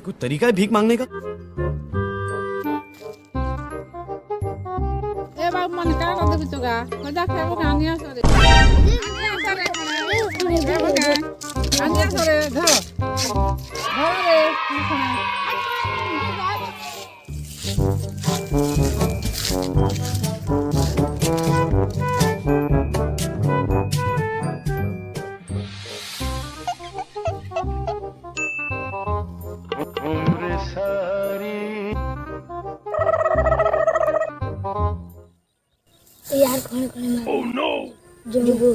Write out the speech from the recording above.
कोई तरीका है भीख मांगने का? ए बाबू मन का कर दे बिचगा मजा खाओ खानिया सरे आनिया सरे धर रे यार कौन मार? Oh no! जो वो